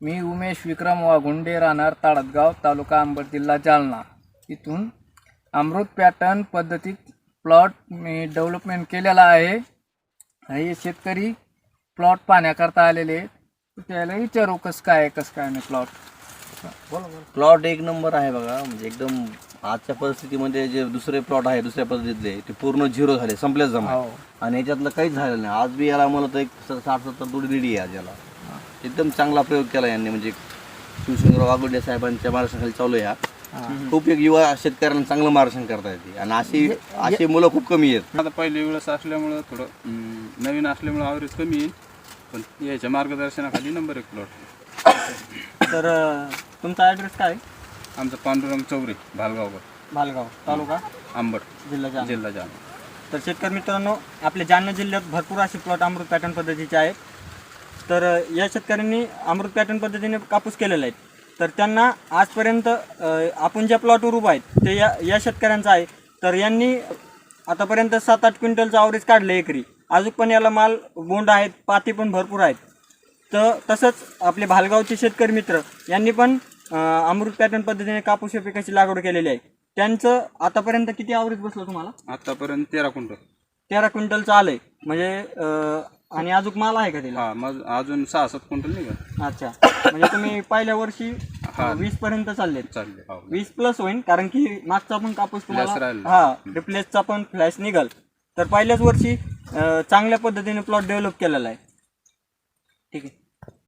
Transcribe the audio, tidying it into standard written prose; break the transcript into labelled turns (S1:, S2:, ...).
S1: मी उमेश विक्रम वाघुंडे, राहणार ताडतगाव, तालुका अंबड, जिल्हा जालना. इथून अमृत पॅटर्न पद्धतीत प्लॉट मी डेव्हलपमेंट केलेला आहे. हे शेतकरी प्लॉट पाहण्याकरता आलेले आहेत. त्याला विचारू कसं काय नाही प्लॉट.
S2: प्लॉट एक नंबर आहे बघा. म्हणजे एकदम आजच्या परिस्थितीमध्ये जे दुसरे प्लॉट आहे दुसऱ्या पद्धतीतले ते पूर्ण झिरो झाले, संपलेच जमा. आणि याच्यातलं काहीच झालेलं नाही. आज बी याला मला तर एक 60-70 दुडी दिली आहे आज याला. एकदम चांगला प्रयोग केला यांनी. म्हणजे शिवशंकरराव वाघुंडे साहेबांच्या मार्गदर्शनाखाली चालू आहे हा. खूप एक युवा शेतकऱ्यांना चांगलं मार्गदर्शन करता येते. आणि अशी मुलं खूप कमी आहेत.
S3: आता पहिली वेळेस असल्यामुळं थोडं नवीन असल्यामुळं ॲव्हरेज कमी येईल, पण याच्या मार्गदर्शनाखाली नंबर 1 प्लॉट.
S4: तर तुमचा ॲड्रेस काय?
S3: आमचं पांडुरंग चौरे,
S4: भालगाव, तालुका
S3: अंबड,
S4: जिल्हा
S3: जालना.
S4: तर शेतकरी मित्रांनो, आपल्या जालना जिल्ह्यात भरपूर असे प्लॉट अमृत पॅटर्न पद्धतीचे आहेत. तर या शेतकऱ्यांनी अमृत पॅटर्न पद्धतीने कापूस केलेला आहे. तर त्यांना आजपर्यंत आपण ज्या प्लॉटवर उभा आहेत ते या शेतकऱ्यांचं आहे. तर यांनी आतापर्यंत 7-8 क्विंटलचं ॲव्हरेज काढलं एकरी. अजून पण याला माल बोंड आहेत, पाती पण भरपूर आहेत. तर तसंच आपले भालगावचे शेतकरी मित्र यांनी पण अमृत पॅटर्न पद्धतीने कापूस या पिकाची लागवड केलेली आहे. त्यांचं आतापर्यंत किती ॲव्हरेज बसलं तुम्हाला?
S3: आतापर्यंत 13 क्विंटल.
S4: 13 क्विंटलचं आलं आहे. म्हणजे आणि अजून माल आहे का तिला?
S3: हां, मग अजून 6-7 क्विंटल निघाल.
S4: अच्छा, म्हणजे तुम्ही पहिल्या वर्षी 20 पर्यंत चालले. 20 प्लस होईल, कारण की मागचा पण कापूस तुम्हाला रिप्लेसचा पण फ्लॅश निघाल. तर पहिल्याच वर्षी चांगल्या पद्धतीने प्लॉट डेव्हलप केलेला आहे. ठीक आहे.